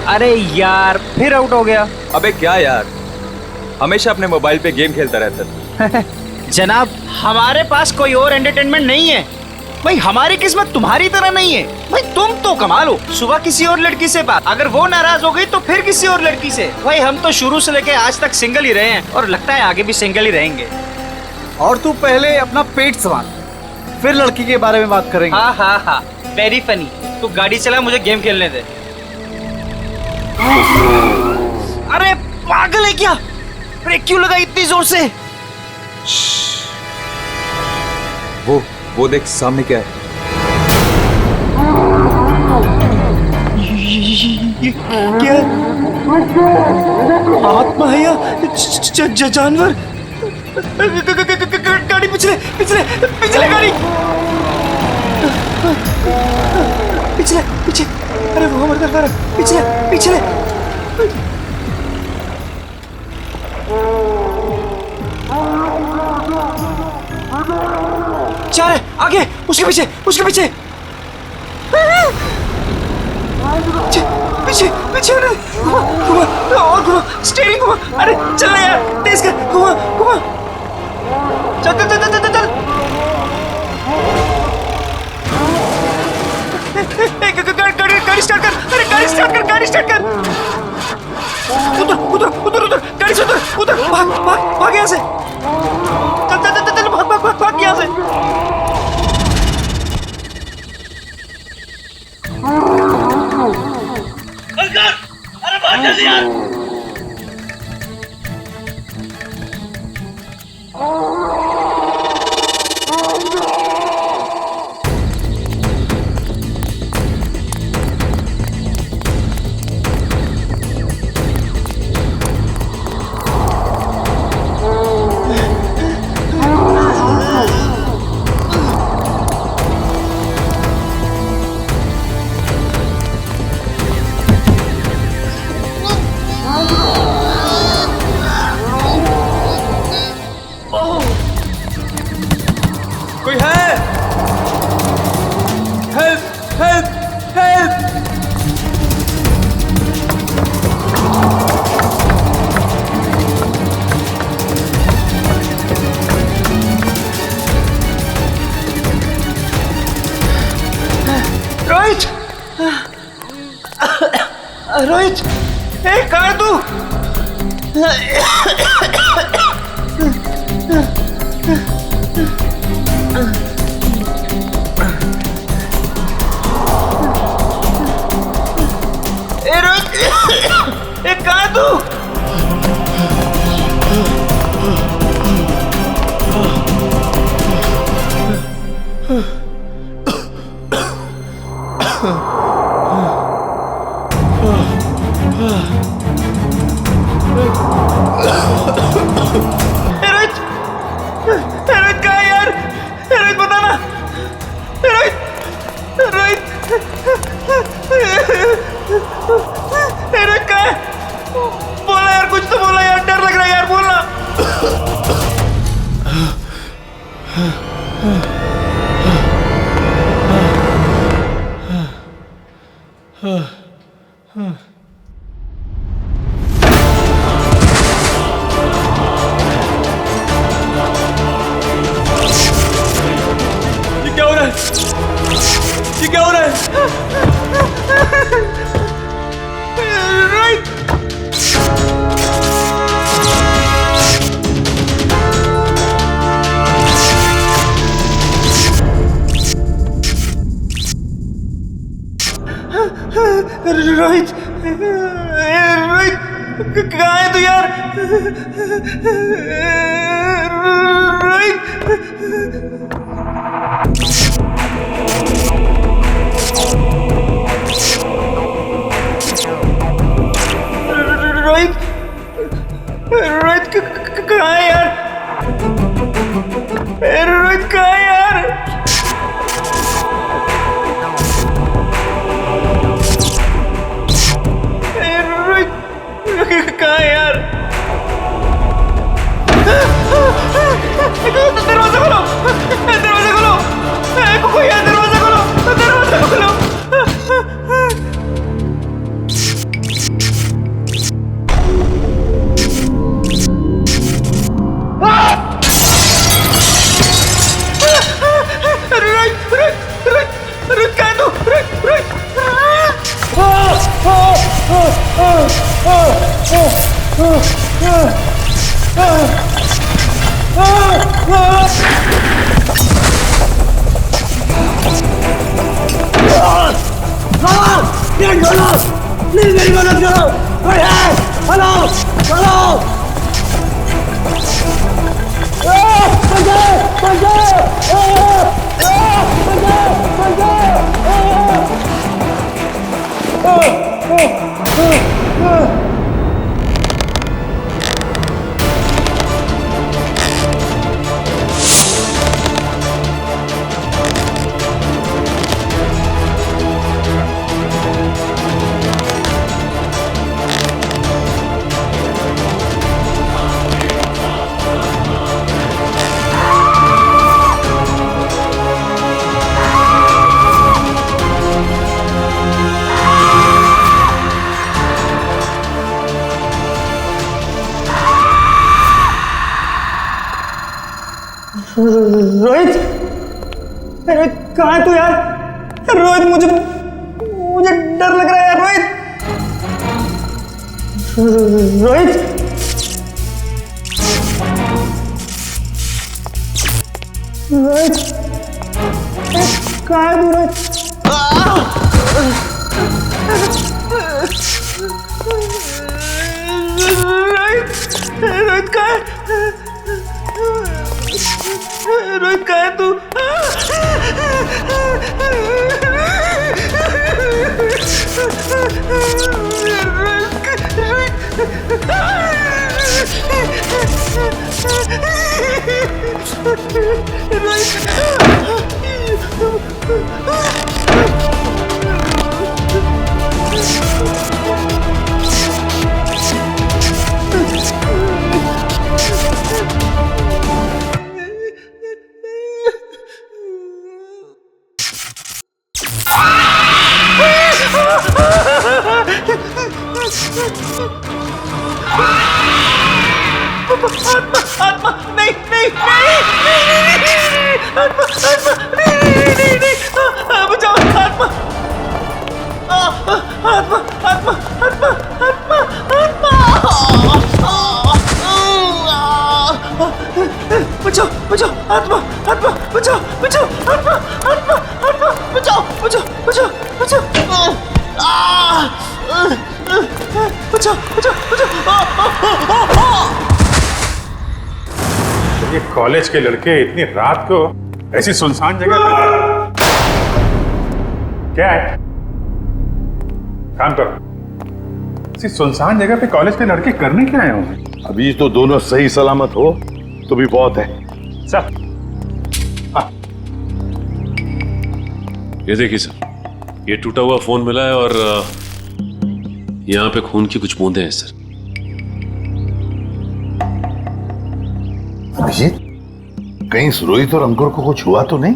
अरे यार फिर आउट हो गया। अबे क्या यार, हमेशा अपने मोबाइल पे गेम खेलता रहता है। जनाब हमारे पास कोई और एंटरटेनमेंट नहीं है भाई, हमारी किस्मत तुम्हारी तरह नहीं है भाई। तुम तो कमाल हो, सुबह किसी और लड़की से बात, अगर वो नाराज हो गई तो फिर किसी और लड़की से। भाई हम तो शुरू से लेके आज तक सिंगल ही रहे हैं और लगता है आगे भी सिंगल ही रहेंगे। और तू पहले अपना पेट संभाल, फिर लड़की के बारे में बात करेंगे। हाँ हाँ हाँ, वेरी फनी। तू गाड़ी चला, मुझे गेम खेलने दे। अरे पागल है क्या, ब्रेक क्यों लगा इतनी जोर से? वो देख सामने क्या है। ये क्या आत्मा है या जानवर? गाड़ी पिछले पिछले पिछले गाड़ी पिछले पीछे। अरे वो हमारे तरफ आ रहा है, पिछले पिछले। जा रहे आगे, उसके पीछे उसके पीछे पीछे पीछे। घुमा और घुमा, स्टीयरिंग घुमा। अरे चल ना यार, तेज कर, घुमा घुमा। चल चल चल चल चल। गाड़ी स्टार्ट कर, अरे गाड़ी स्टार्ट कर, गाड़ी स्टार्ट कर। उधर उधर उधर उधर, गाड़ी से उधर उधर, भाग भाग भाग यहाँ से। चल चल चल चल, भाग भाग भाग भाग यहाँ से। अरे भाग जल्दी यार। कोई है? Help help help. Rohit, Rohit, कहाँ है तू? रोहित, कहाँ है तू? रोहित, रोहित कहाँ है यार? रोहित बता ना, रोहित, रोहित, रोहित कहाँ है? बोला यार, कुछ तो बोला यार, डर लग रहा है यार, बोलना। ये क्या हो रहा है? ये क्या हो रहा है? रोहित, रोहित, रोहित कहाँ है तू यार? रोहित, रोहित, रोहित कहाँ है यार? रोहित कहाँ है यार? रोहित कहाँ है यार? दरवाजा खोलो, दरवाजा खोलो, कोई है? दरवाजा खोलो, दरवाजा खोलो। गेट खोलो, प्लीज मेरी मदद करो। हेलो हेलो, रोहित, रोहित कहाँ है तू यार? रोहित मुझे डर लग रहा है यार। रोहित, रोहित, रोहित, कहाँ है तू? रोहित, रोहित कहाँ है? रोहित कहाँ है तू? आत्मा, नहीं नहीं नहीं नहीं, आत्मा, नहीं, बचाओ आत्मा, आत्मा, आत्मा, आत्मा, आत्मा, आत्मा, बचाओ, बचाओ, आत्मा, आत्मा, बचाओ, बचाओ, आत्मा, आत्मा, आत्मा, बचाओ, बचाओ, बचाओ, बचाओ, बचाओ, बचाओ। ये कॉलेज के लड़के इतनी रात को ऐसी सुनसान जगह पर क्या है? काम करो, ऐसी सुनसान जगह पे कॉलेज के लड़के करने क्या आए होंगे? अभी तो दोनों सही सलामत हो तो भी बहुत है। सर, ये देखिए सर, ये टूटा हुआ फोन मिला है और यहाँ पे खून की कुछ बूंदें हैं सर। अभिजीत, कहीं रोहित और अंकुर को कुछ हुआ तो नहीं?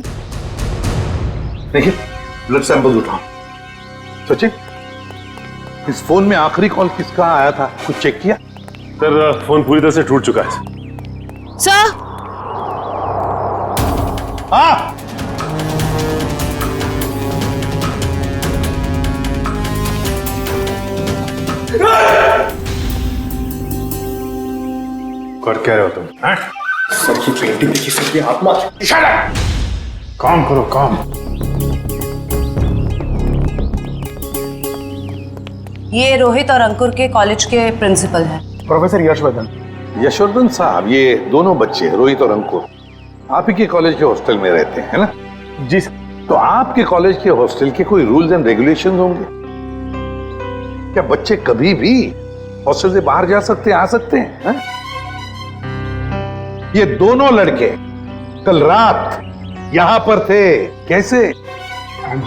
देखिए, ब्लड सैंपल उठाओ। सचिन, इस फोन में आखिरी कॉल किसका आया था, कुछ चेक किया? सर, फोन पूरी तरह से टूट चुका है सर। हाँ, कर क्या रहे हो तुम? सर की पेंटिंग देखिए, सर की आत्मा। काम करो, काम। ये रोहित और अंकुर के कॉलेज के प्रिंसिपल हैं। प्रोफेसर यशवर्धन। यशवर्धन साहब, ये दोनों बच्चे रोहित और अंकुर आप ही के कॉलेज के हॉस्टल में रहते हैं, है ना? जी सर। तो आपके कॉलेज के हॉस्टल के कोई रूल्स एंड रेगुलेशंस होंगे क्या? बच्चे कभी भी हॉस्टल से बाहर जा सकते हैं, आ सकते हैं, है? ये दोनों लड़के कल रात यहां पर थे, कैसे?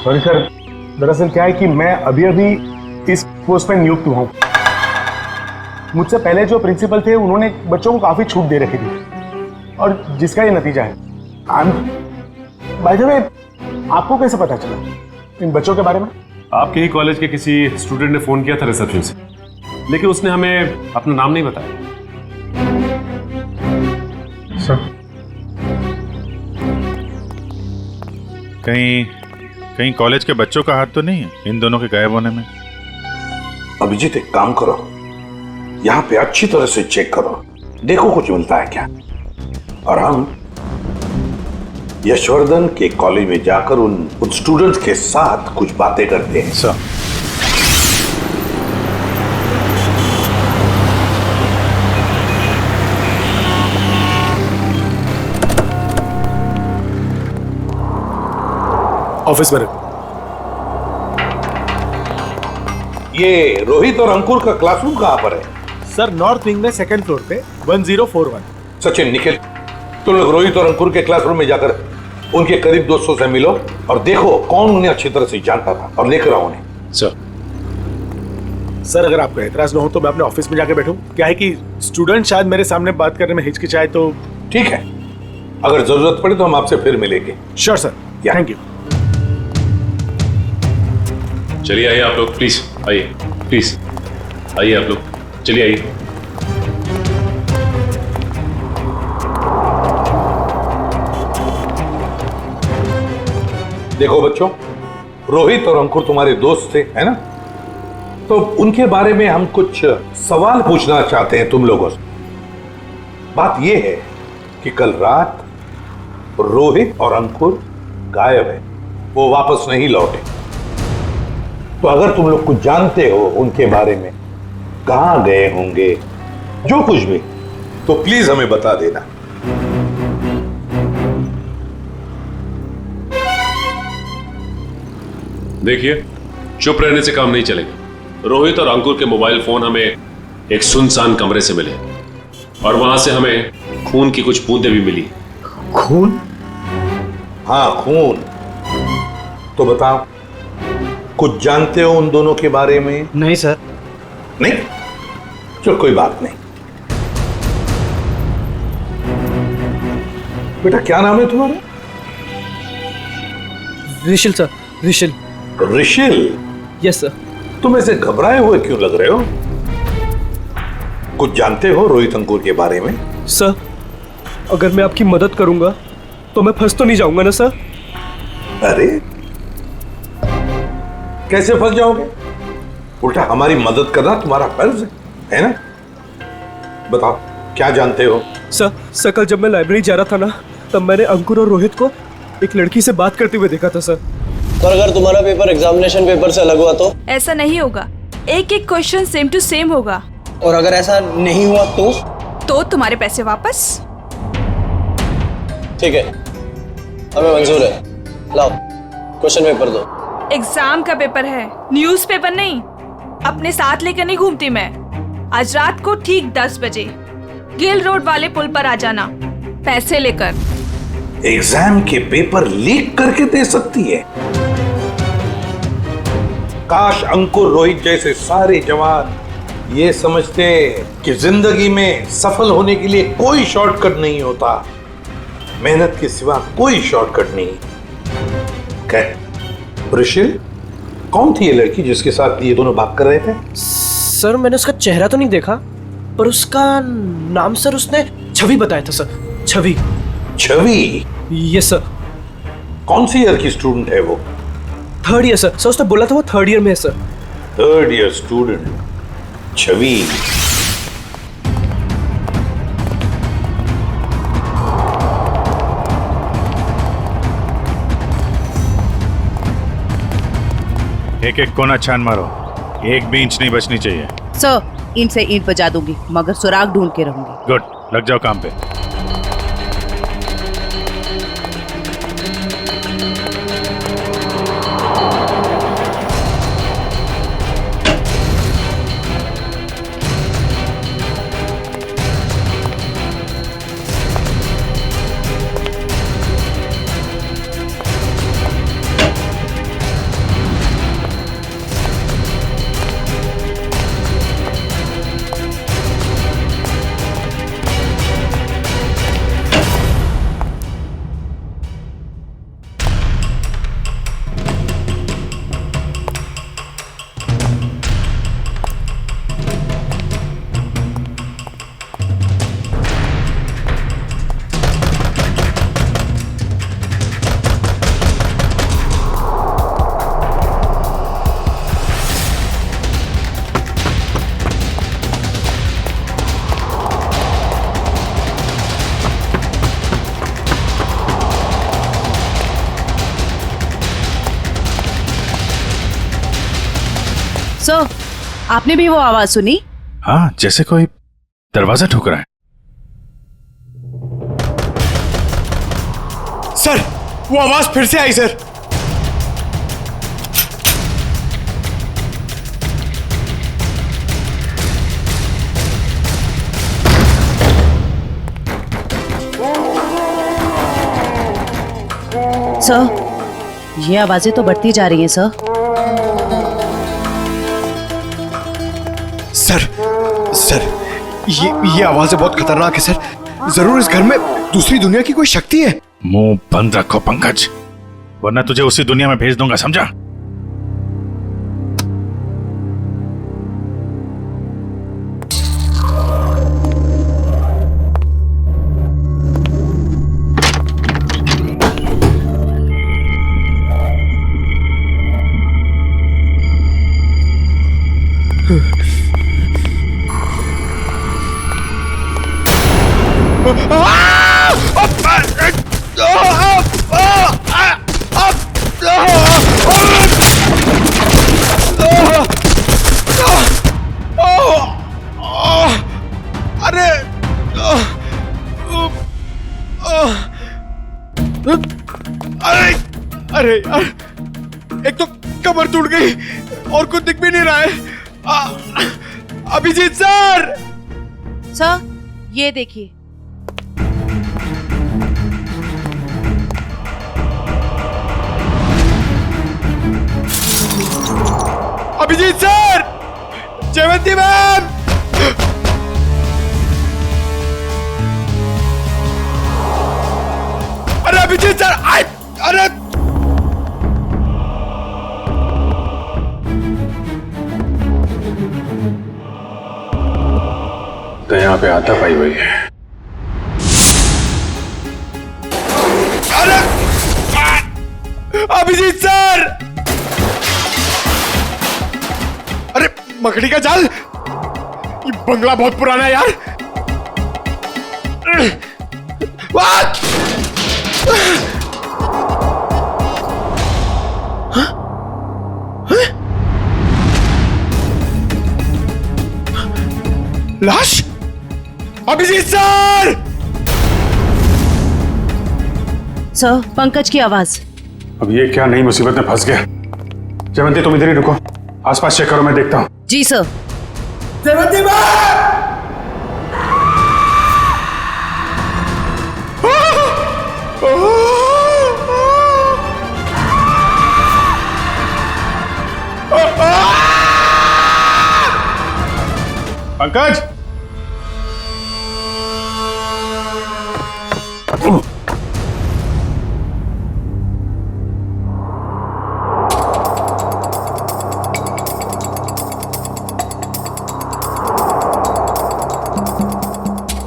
सॉरी सर, दरअसल क्या है कि मैं अभी इस पोस्ट पर नियुक्त हुआ हूं। मुझसे पहले जो प्रिंसिपल थे उन्होंने बच्चों को काफी छूट दे रखी थी और जिसका ये नतीजा है। बाय द वे, आपको कैसे पता चला इन बच्चों के बारे में? आपके ही कॉलेज के किसी स्टूडेंट ने फोन किया था रिसेप्शन से, लेकिन उसने हमें अपना नाम नहीं बताया। सर, कहीं कॉलेज के बच्चों का हाथ तो नहीं है इन दोनों के गायब होने में? अभिजीत, एक काम करो, यहाँ पे अच्छी तरह से चेक करो, देखो कुछ मिलता है क्या। और हम यशवर्धन के कॉलेज में जाकर उन स्टूडेंट्स के साथ कुछ बातें करते हैं। सर, ऑफिस में रखो। ये रोहित और अंकुर का क्लासरूम कहाँ पर है? सर नॉर्थ विंग में सेकंड फ्लोर पे 1041। सचिन, निखिल, तुम लोग रोहित और अंकुर के क्लासरूम में जाकर उनके करीब दोस्तों से मिलो और देखो कौन उन्हें अच्छी तरह से जानता था और लेकर आओ उन्हें। सर अगर आपको एतराज ना हो तो मैं अपने ऑफिस में जाके बैठूं? क्या है कि स्टूडेंट शायद मेरे सामने बात करने में हिचकिचाए तो। ठीक है, अगर जरूरत पड़े तो हम आपसे फिर मिलेंगे। Sure sir, thank you. चलिए आइए आप लोग, प्लीज आइए, प्लीज आइए आप लोग, चलिए आइए। देखो बच्चों, रोहित और अंकुर तुम्हारे दोस्त थे, है ना? तो उनके बारे में हम कुछ सवाल पूछना चाहते हैं तुम लोगों से। बात यह है कि कल रात रोहित और अंकुर गायब है, वो वापस नहीं लौटे। तो अगर तुम लोग कुछ जानते हो उनके बारे में, कहां गए होंगे, जो कुछ भी, तो प्लीज हमें बता देना। देखिए, चुप रहने से काम नहीं चलेगा। रोहित और अंकुर के मोबाइल फोन हमें एक सुनसान कमरे से मिले और वहां से हमें खून की कुछ बूंदें भी मिली। खून? हाँ, खून। तो बताओ, कुछ जानते हो उन दोनों के बारे में? नहीं सर। नहीं? चलो कोई बात नहीं। बेटा क्या नाम है तुम्हारा? Rishil sir, Rishil. Rishil? Yes sir. तुम ऐसे घबराए हुए क्यों लग रहे हो? कुछ जानते हो रोहित अंकुर के बारे में? सर, अगर मैं आपकी मदद करूंगा तो मैं फंस तो नहीं जाऊंगा ना सर? अरे कैसे फंस जाओगे? उल्टा हमारी मदद करना तुम्हारा फर्ज है ना? बताओ क्या जानते हो? सर कल जब मैं लाइब्रेरी जा रहा था ना, तब मैंने अंकुर और रोहित को एक लड़की से बात करते हुए देखा था सर। पर अगर तुम्हारा पेपर एग्जामिनेशन पेपर से अलग हुआ तो? ऐसा नहीं होगा, एक एक क्वेश्चन सेम टू सेम होगा। और अगर ऐसा नहीं हुआ तो तुम्हारे पैसे वापस। ठीक है, हमें मंजूर है। लाओ क्वेश्चन पेपर दो। एग्जाम का पेपर है, न्यूज़ पेपर नहीं। अपने साथ लेकर नहीं घूमती मैं। आज रात को ठीक 10 बजे गिल रोड वाले पुल पर आ जाना, पैसे लेकर। एग्जाम के पेपर लीक करके दे सकती है? काश अंकुर रोहित जैसे सारे जवान ये समझते कि जिंदगी में सफल होने के लिए कोई शॉर्टकट नहीं होता, मेहनत के सिवा कोई शॉर्टकट नहीं। खैर, ऋषिल, कौन थी ये लड़की जिसके साथ ये दोनों बात कर रहे थे? सर मैंने उसका चेहरा तो नहीं देखा, पर उसका नाम सर उसने छवि बताया था sir. Chhavi. Chhavi? Yes sir. कौन सी ईयर की स्टूडेंट है वो? Third year sir. उसने बोला था वो थर्ड ईयर में है sir. Third year student Chhavi. एक एक कोना छान मारो, एक भी इंच नहीं बचनी चाहिए। सर, ईंट से ईंट बजा दूंगी, मगर सुराग ढूंढ के रहूंगी। गुड, लग जाओ काम पे। सर, आपने भी वो आवाज सुनी? हाँ, जैसे कोई दरवाजा ठोक रहा है। सर, वो आवाज फिर से आई सर। सर, ये आवाजें तो बढ़ती जा रही हैं सर। सर, ये आवाजें बहुत खतरनाक है सर। जरूर इस घर में दूसरी दुनिया की कोई शक्ति है। मुंह बंद रखो पंकज, वरना तुझे उसी दुनिया में भेज दूंगा, समझा? अरे यार, एक तो कमर टूट गई और कुछ दिख भी नहीं रहा है। अभिजीत सर! सर, ये देखिए। अभिजीत सर! जयवंती मैम! अरे अभिजीत सर! अरे तो यहाँ पे आता पाई हुई है। अरे अभिजीत सर! अरे मकड़ी का जाल! ये बंगला बहुत पुराना है यार। What? लाश? अभिजीत सर! सर, पंकज की आवाज। अब ये क्या नई मुसीबत में फंस गया। जयवंती तुम इधर ही रुको, आसपास चेक करो, मैं देखता हूँ। जी sir. Jayvanti ma'am! Pankaj!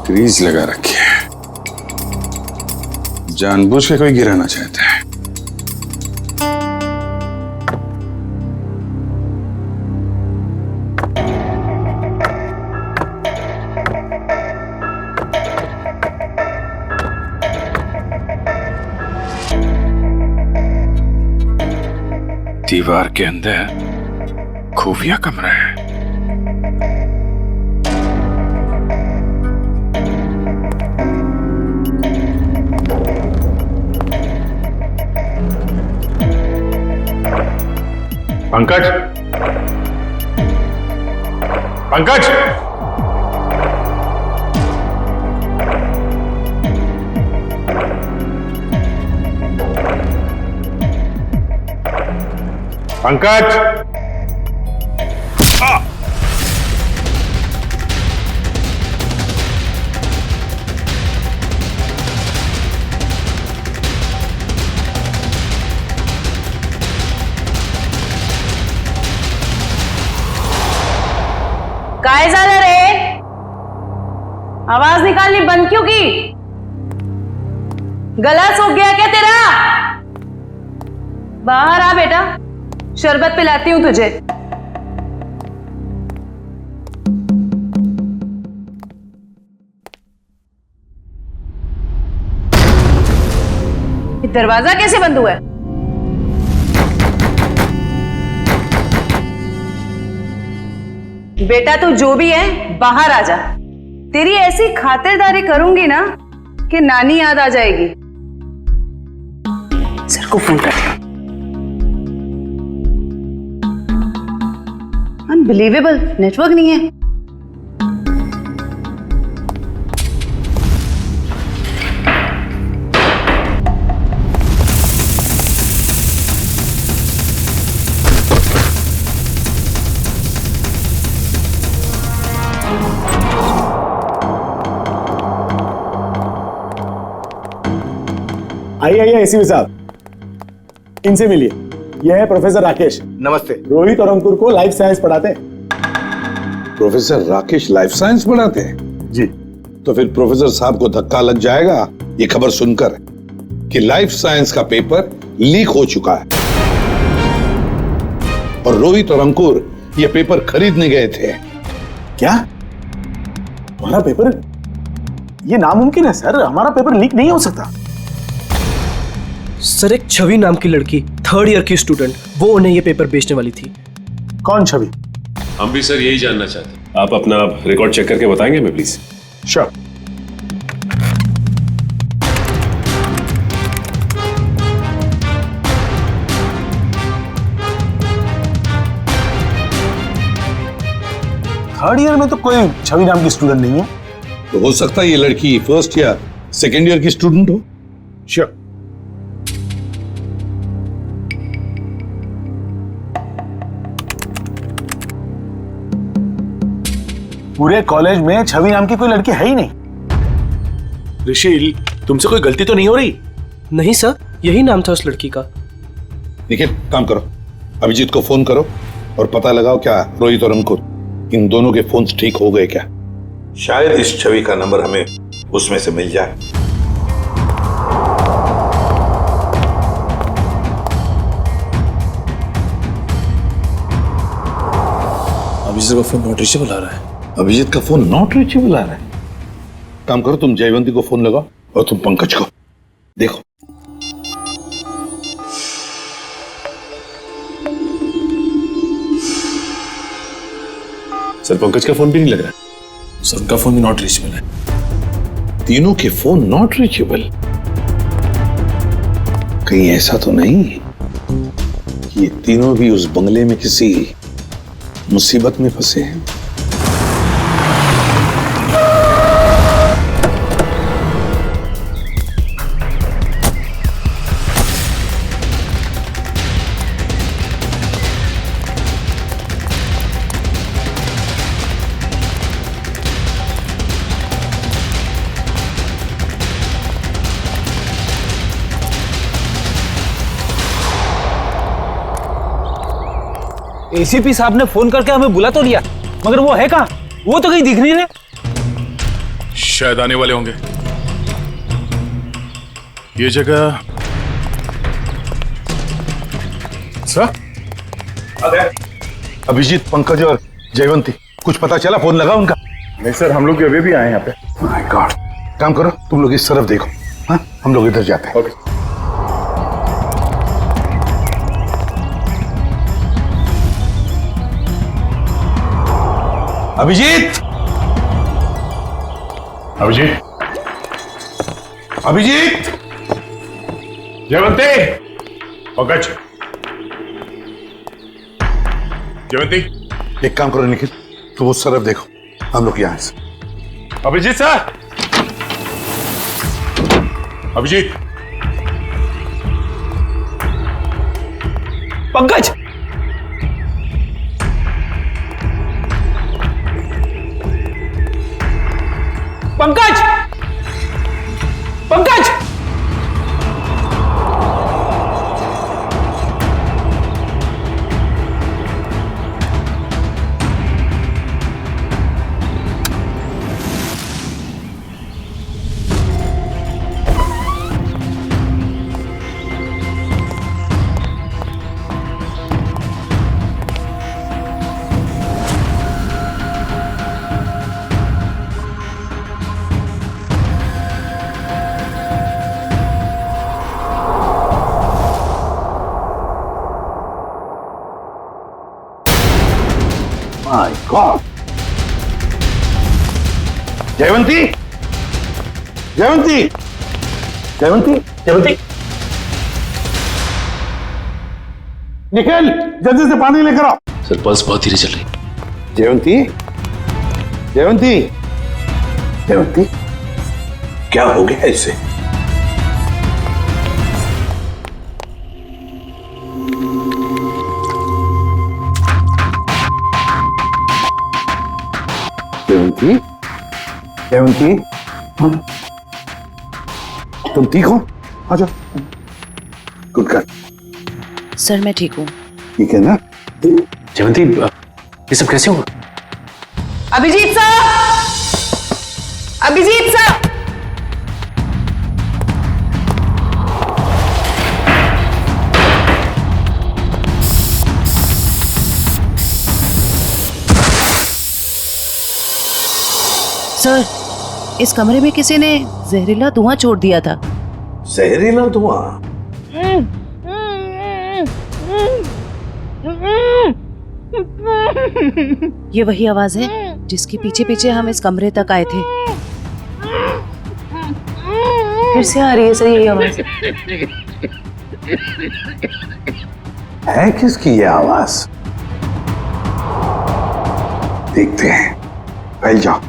Grease लगा रखी है, जानबूझ के कोई गिराना चाहता है। दीवार के अंदर खुफिया कमरा है। पंकज! पंकज! पंकज! काय झालं रे? आवाज निकालनी बंद क्यों की? गला सूख गया क्या तेरा? बाहर आ बेटा, शरबत पिलाती हूं तुझे। दरवाजा कैसे बंद हुआ है? बेटा तू जो भी है बाहर आ जा। तेरी ऐसी खातिरदारी करूंगी ना कि नानी याद आ जाएगी। सर को फोन कर। अनबिलीवेबल, नेटवर्क नहीं है। आइए एसीपी साहब, इनसे मिलिए। यह है प्रोफेसर राकेश। नमस्ते। रोहित और अंकुर को लाइफ साइंस पढ़ाते हैं। प्रोफेसर राकेश लाइफ साइंस पढ़ाते हैं? जी। तो फिर प्रोफेसर साहब को धक्का लग जाएगा ये खबर सुनकर कि लाइफ साइंस का पेपर लीक हो चुका है और रोहित और अंकुर ये पेपर खरीदने गए थे। क्या? हमारा पेपर? ये नामुमकिन है सर, हमारा पेपर लीक नहीं हो सकता। सर, एक छवि नाम की लड़की, 3rd ईयर की स्टूडेंट, वो उन्हें ये पेपर बेचने वाली थी। कौन छवि? हम भी सर यही जानना चाहते हैं। आप अपना रिकॉर्ड चेक करके बताएंगे हमें प्लीज? श्योर। थर्ड ईयर में तो कोई छवि नाम की स्टूडेंट नहीं है। तो हो सकता है ये लड़की 1st या 2nd ईयर की स्टूडेंट हो। श्योर। पूरे कॉलेज में छवि नाम की कोई लड़की है ही नहीं। ऋषि, तुमसे कोई गलती तो नहीं हो रही? नहीं सर, यही नाम था उस लड़की का। निखिल, काम करो, अभिजीत को फोन करो और पता लगाओ क्या रोहित और अंकुर इन दोनों के फोन्स ठीक हो गए क्या। शायद इस छवि का नंबर हमें उसमें से मिल जाए। अभिजीत का फोन नॉट रीचेबल आ रहा है। अभिजीत का फोन नॉट रीचेबल आ रहा है। काम करो, तुम जयवंती को फोन लगाओ और तुम पंकज को देखो। सर, पंकज का फोन भी नहीं लग रहा। सर, उनका फोन भी नॉट रीचेबल है। तीनों के फोन नॉट रीचेबल। कहीं ऐसा तो नहीं कि ये तीनों भी उस बंगले में किसी मुसीबत में फंसे हैं। एसीपी साहब ने फोन करके हमें बुला तो लिया, मगर वो है कहाँ? वो तो कहीं दिख नहीं रहे। शायद आने वाले होंगे। ये जगह सर? अभिजीत, पंकज और जयवंती, कुछ पता चला? फोन लगा उनका? नहीं सर, हम लोग अभी भी आए यहाँ पे। My God. काम करो, तुम लोग इस तरफ देखो। हाँ, हम लोग इधर जाते हैं। ओके। अभिजीत, अभिजीत, अभिजीत, जयवंती, पंकज, जयवंती। एक काम करो निखिल, तुम उस तरफ देखो, हम लोग यहाँ से। Abhijit sir, Abhijit, Pankaj, Pankaj, Pankaj. My God. Jayvanti, Jayvanti, Jayvanti, Jayvanti, Nikhil, जल्दी से पानी लेकर आओ। सर, पल्स बहुत धीरे चल रही। जयवंती, जयवंती, जयवंती, क्या हो गया इसे? जयवंती, जयवंती, तुम ठीक हो? आजा। Good girl. सर मैं ठीक हूँ। ठीक है ना? जयवंती ये सब कैसे हुआ? Abhijit sir, Abhijit sir. Sir, इस कमरे में किसी ने जहरीला धुआं छोड़ दिया था। जहरीला धुआं? ये वही आवाज है जिसके पीछे पीछे हम इस कमरे तक आए थे। फिर से आ रही है सर यही आवाज। है किसकी ये आवाज? देखते हैं। फैल जाओ।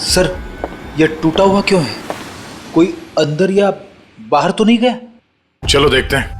सर, यह टूटा हुआ क्यों है? कोई अंदर या बाहर तो नहीं गया? चलो देखते हैं।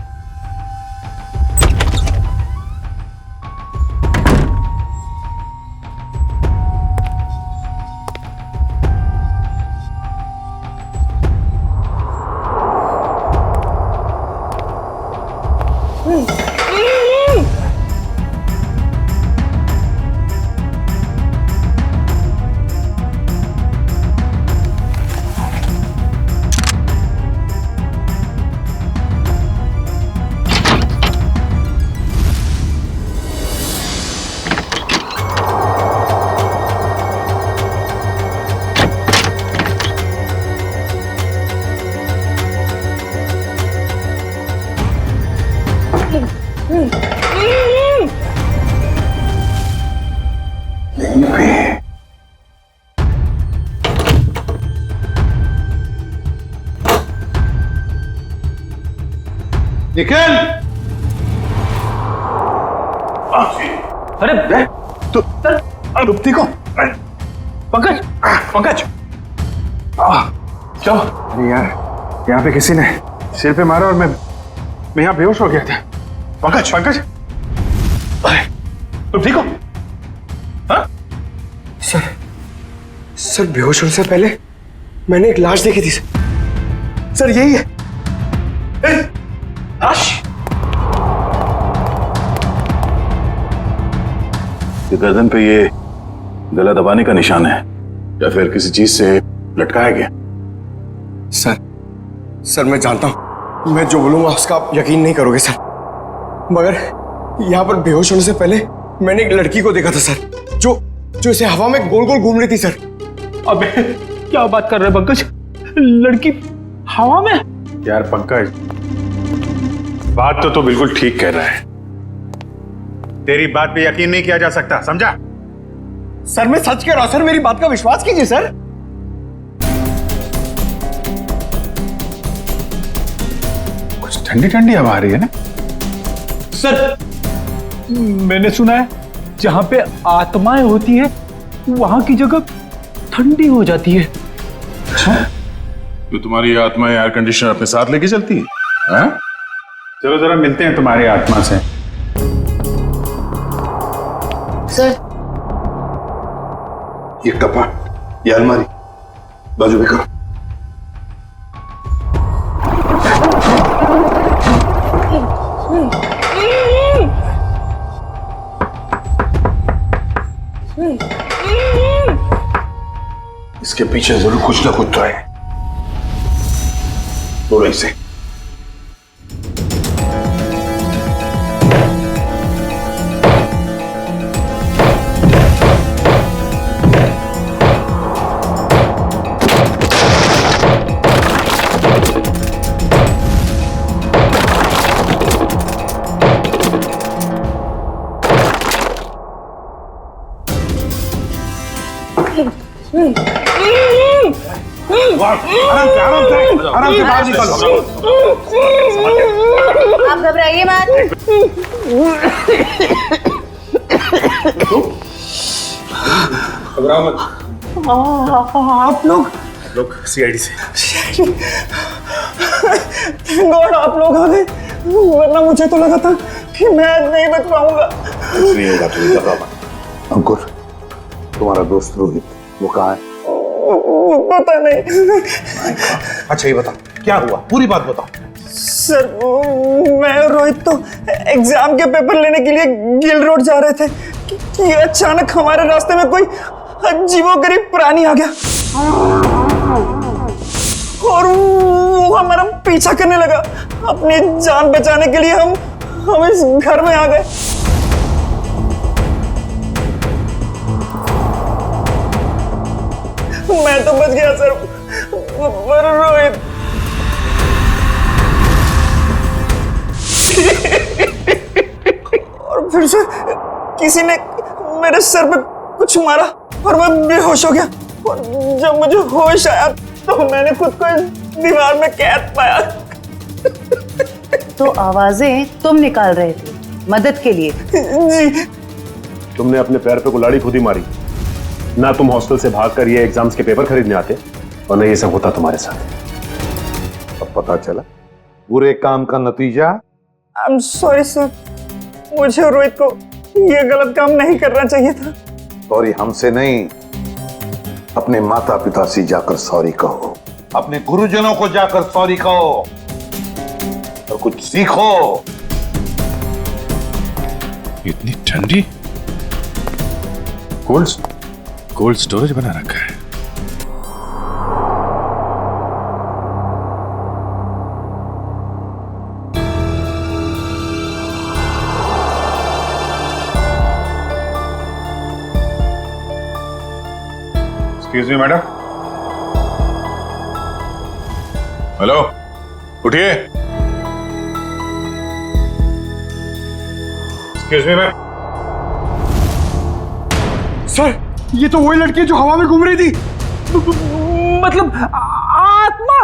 निखिल! अरे तू ठीक हो? पंकज, पंकज, चलो। अरे यार, यहाँ पे किसी ने सिर पे मारा और मैं यहाँ बेहोश हो गया था। पंकज, पंकज, तुम ठीक हो? हाँ? सर बेहोश होने से पहले मैंने एक लाश देखी थी सर, यही है। लाश? ये गर्दन पे ये गला दबाने का निशान है या फिर किसी चीज से लटकाया गया? सर मैं जानता हूं मैं जो बोलूंगा उसका आप यकीन नहीं करोगे सर, मगर यहाँ पर बेहोश होने से पहले मैंने एक लड़की को देखा था सर, जो इसे हवा में गोल गोल घूम रही थी सर। अबे क्या बात कर रहे हैं पंकज? लड़की हवा में? यार पंकज, बात तो बिल्कुल ठीक कह रहा है। तेरी बात पे यकीन नहीं किया जा सकता, समझा? सर मैं सच कह रहा हूं सर, मेरी बात का विश्वास कीजिए सर। कुछ ठंडी ठंडी हवा आ रही है ना? सर, मैंने सुना है जहां पे आत्माएं होती है वहां की जगह ठंडी हो जाती है। अच्छा? तो तुम्हारी आत्मा एयर कंडीशनर अपने साथ लेके चलती है? हाँ? चलो जरा मिलते हैं तुम्हारी आत्मा से। सर, ये कपाट, ये अलमारी बाजू में करो। इसके पीछे जरूर कुछ ना कुछ तो है। तोड़ो इसे। आराम से, आराम से। आराम से बाहर निकलो। आप घबराइए मत। घबराओ मत। आप लोग सीआईडी से। Thank God आप लोग आ गए, वरना मुझे तो लगा था कि मैं आज नहीं बच पाऊंगा। कुछ नहीं होगा, तुम घबराओ मत। अंकुर, तुम्हारा दोस्त रोहित वो कहाँ है? पता नहीं। अच्छा ये बताओ क्या हुआ, पूरी बात बताओ। सर मैं और रोहित तो एग्जाम के पेपर लेने के लिए गिल रोड जा रहे थे कि अचानक हमारे रास्ते में कोई अजीबोगरीब प्राणी आ गया और वो हमारा पीछा करने लगा। अपनी जान बचाने के लिए हम इस घर में आ गए। मैं तो बच गया सर, पर रोहित और फिर से किसी ने मेरे सर पे कुछ मारा और मैं बेहोश हो गया। और जब मुझे होश आया तो मैंने खुद को इस दीवार में कैद पाया। तो आवाजें तुम निकाल रहे थे मदद के लिए? जी। तुमने अपने पैर पे कुल्हाड़ी खुद ही मारी ना। तुम हॉस्टल से भागकर ये एग्जाम्स के पेपर खरीदने आते और ना ये सब होता तुम्हारे साथ। अब पता चला बुरे काम का नतीजा। आई एम सॉरी सर, मुझे और रोहित को ये गलत काम नहीं करना चाहिए था। सॉरी हमसे नहीं, अपने माता पिता से जाकर सॉरी कहो, अपने गुरुजनों को जाकर सॉरी कहो और कुछ सीखो। इतनी ठंडी कोल्ड स्टोरेज बना रखा है। Excuse me madam. हेलो, उठिए। Excuse me ma'am. सर ये तो वही लड़की है जो हवा में घूम रही थी, मतलब आत्मा।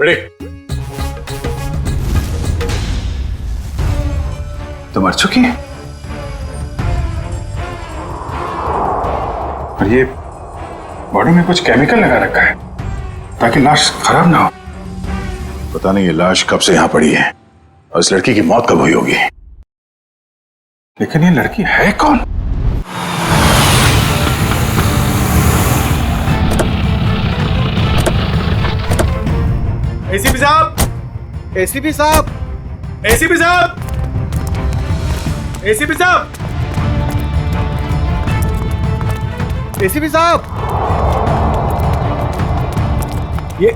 रेडी? तो मर चुकी है और ये बॉडी में कुछ केमिकल लगा रखा है ताकि लाश खराब ना हो। पता नहीं ये लाश कब से यहां पड़ी है और इस लड़की की मौत कब हुई होगी। लेकिन ये लड़की है कौन? एसीपी साहब, एसीपी साहब, एसीपी साहब, एसीपी साहब, एसीपी साहब। ये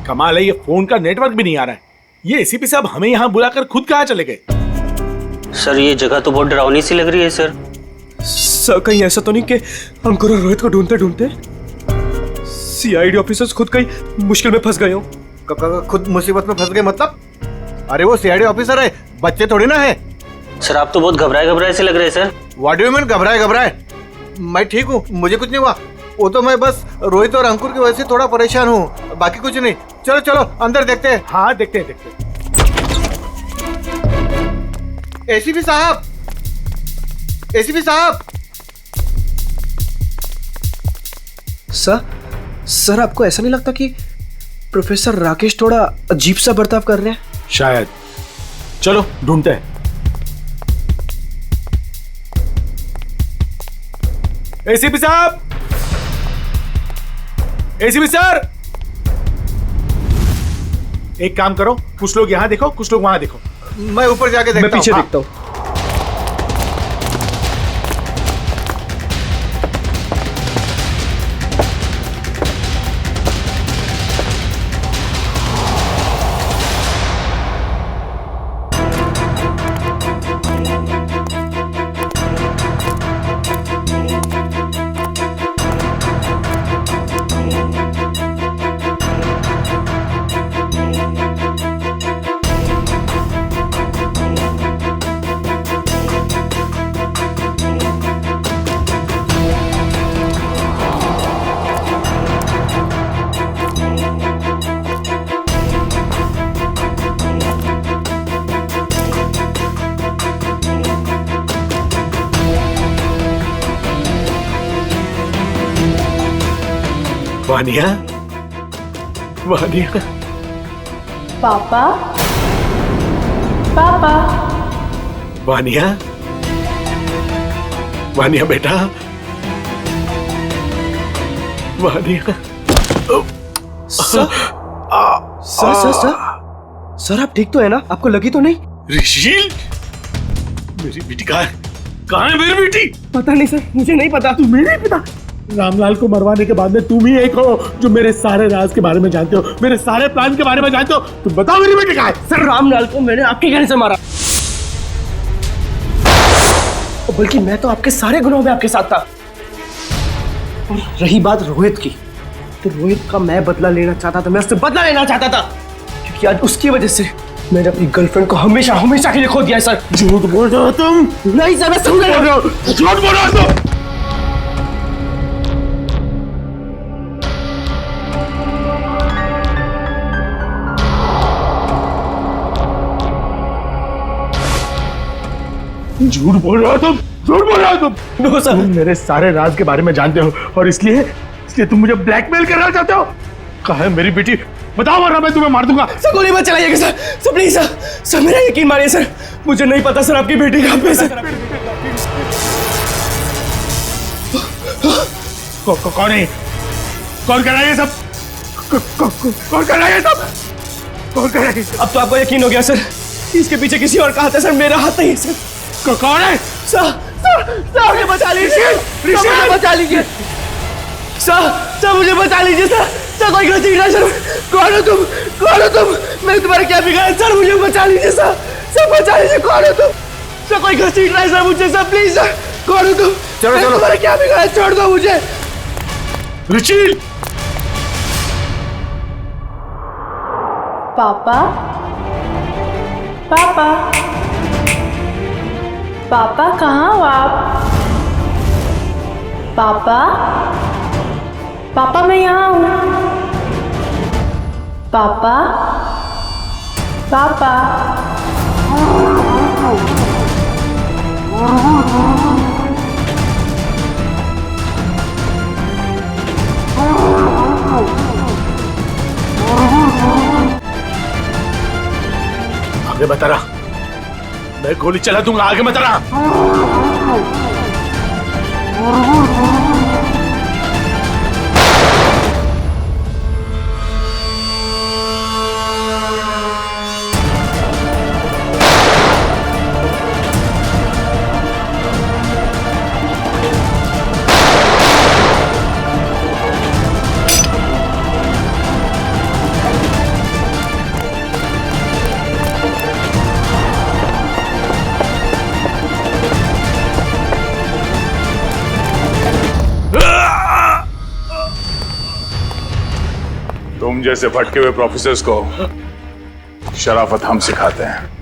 कमाल है, ये फोन का नेटवर्क भी नहीं आ रहा है। ये एसीपी साहब हमें यहाँ बुलाकर खुद कहाँ चले गए? सर ये जगह तो बहुत डरावनी सी लग रही है सर। सर कहीं ऐसा तो नहीं कि अंकुर और रोहित को ढूंढते ढूंढते सीआईडी ऑफिसर्स खुद कहीं मुश्किल में फंस गए हो? खुद मुसीबत में फंस गए मतलब? अरे वो सीआईडी ऑफिसर है, बच्चे थोड़ी ना है। सर आप तो बहुत घबराए से लग रहे हैं sir. What do you mean घबराए? मैं ठीक हूँ, मुझे कुछ नहीं हुआ। वो तो मैं बस रोहित और अंकुर की वजह से थोड़ा परेशान हूँ, बाकी कुछ नहीं। चलो चलो अंदर देखते हैं। हाँ देखते हैं। एसीपी साहब, एसीपी साहब। सर आपको ऐसा नहीं लगता कि प्रोफेसर राकेश थोड़ा अजीब सा बर्ताव कर रहे हैं? शायद। चलो ढूंढते हैं। एसीपी साहब, एसीपी सर, एक काम करो, कुछ लोग यहां देखो, कुछ लोग वहां देखो। मैं ऊपर जाके देखता हूं। मैं पीछे देखता हूं। वानिया, वानिया। पापा, पापा। वानिया, वानिया बेटा, वानिया। सर, सर आप ठीक तो है ना? आपको लगी तो नहीं? ऋषिल, मेरी बेटी कहाँ है? कहाँ है मेरी बेटी? पता नहीं सर, मुझे नहीं पता। तुम्हें नहीं पता? रामलाल को मरवाने के बाद में तुम ही एक हो जो मेरे सारे राज के बारे में जानते हो, मेरे सारे प्लान के बारे में जानते हो। तुम बताओ मेरी बेटी कहाँ है? सर रामलाल को मैंने आपके कहने से मारा, बल्कि मैं तो आपके सारे गुनाहों में आपके साथ था। और रही बात रोहित की, तो रोहित का मैं बदला लेना चाहता था, मैं उससे बदला लेना चाहता था, क्योंकि आज उसकी वजह से मैंने अपनी गर्लफ्रेंड को हमेशा हमेशा के लिए खो दिया है सर। झूठ बोल रहे हो तुम? नहीं सर, मैं समझ रहा हूँ। झूठ बोल रहे हो तुम? झूठ बोल रहे हो तुम? झूठ बोल रहे हो तुम? नो सर, तुम मेरे सारे राज के बारे में जानते हो और इसलिए तुम मुझे ब्लैकमेल करना चाहते हो। कहाँ है मेरी बेटी? बताओ वरना मैं तुम्हें मार दूंगा। सर गोली मत चलाइएगा sir, sir please sir, sir मेरा यकीन मानिए सर, मुझे नहीं पता सर आपकी बेटी कहाँ पे है सर। कौन है? कौन कर रहा है ये सब? कौन कर रहा है ये सब? कौन कर रहा है? अब तो आपको यकीन हो गया सर, इसके पीछे किसी और का हाथ है सर, मेरा हाथ नहीं है सर। कौन है? सर मुझे बचा लीजिए, मुझे बचा लीजिए सर, मुझे बचा लीजिए सर, कोई गलती नहीं सर। कौन हो तुम? कौन हो तुम? मैंने तुम्हारा क्या बिगाड़ा सर? मुझे बचा लीजिए सर, बचा लीजिए। कौन हो तुम? सर कोई गलती नहीं सर मुझे सर, प्लीज सर। कौन हो तुम? चलो तुम्हारा क्या बिगाड़ा? छोड़ दो मुझे। रुचिल! पापा, पापा, पापा कहाँ हो आप? पापा, पापा मैं यहाँ हूँ। पापा, पापा। आगे बता रहा, मैं गोली चला दूंगा। आगे बता रहा। तुम जैसे भटके हुए प्रोफेसर्स को शराफत हम सिखाते हैं।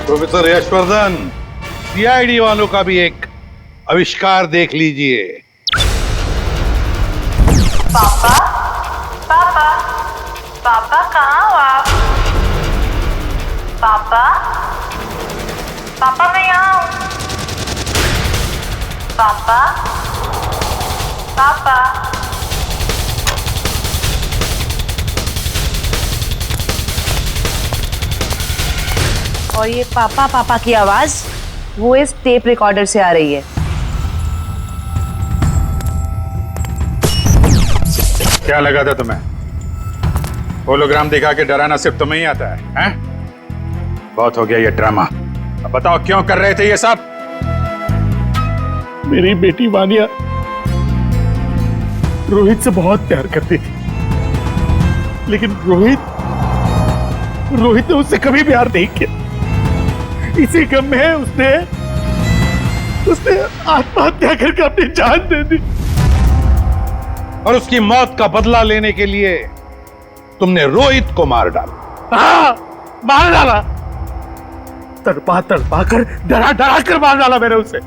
प्रोफेसर यशवर्धन, सीआईडी वालों का भी एक आविष्कार देख लीजिए। पापा, पापा, पापा कहाँ हो आप? पापा, पापा मैं यहाँ हूँ। पापा, पापा। और ये पापा पापा की आवाज वो इस टेप रिकॉर्डर से आ रही है। क्या लगा था तुम्हें? होलोग्राम दिखा के डराना सिर्फ तुम्हें ही आता है, हैं? बहुत हो गया ये ड्रामा। अब बताओ क्यों कर रहे थे ये सब? मेरी बेटी वानिया रोहित से बहुत प्यार करती थी, लेकिन रोहित ने उससे कभी प्यार नहीं किया। इसी गम में उसने आत्महत्या करके अपनी जान दे दी। और उसकी मौत का बदला लेने के लिए तुमने रोहित को मार डाला। हाँ, मार डाला। तड़पा तड़पा कर डरा डरा कर मार डाला मैंने उसे।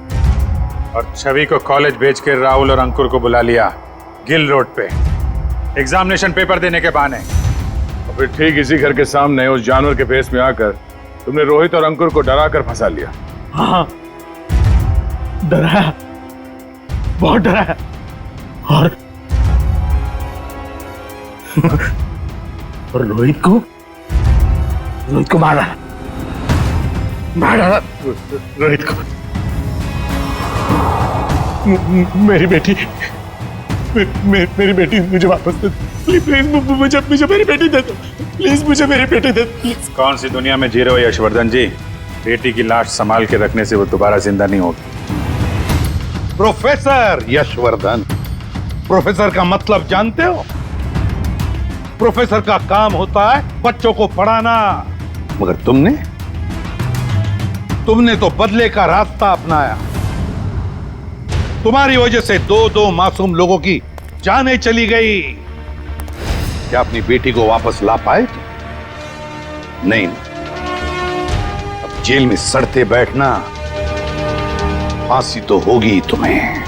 और छवि को कॉलेज भेज के राहुल और अंकुर को बुला लिया गिल रोड पे एग्जामिनेशन पेपर देने के बहाने। और फिर ठीक इसी घर के सामने उस जानवर के फेस में आकर तुमने रोहित और अंकुर को डरा कर फंसा लिया। हाँ, डराया, बहुत डराया। और रोहित को मार डाला रोहित को। मेरी बेटी मेरी बेटी मुझे वापस दे दो प्लीज। मुझे मेरी बेटी दे दो प्लीज। मुझे मेरी बेटी दे दो प्लीज। कौन सी दुनिया में जी रहे हो यशवर्धन जी? बेटी की लाश संभाल के रखने से वो दोबारा जिंदा नहीं होगी। प्रोफेसर यशवर्धन, प्रोफेसर का मतलब जानते हो? प्रोफेसर का काम होता है बच्चों को पढ़ाना, मगर तुमने तो बदले का रास्ता अपनाया। तुम्हारी वजह से दो मासूम लोगों की जानें चली गई। क्या अपनी बेटी को वापस ला पाए? नहीं, अब जेल में सड़ते बैठना, फांसी तो होगी तुम्हें।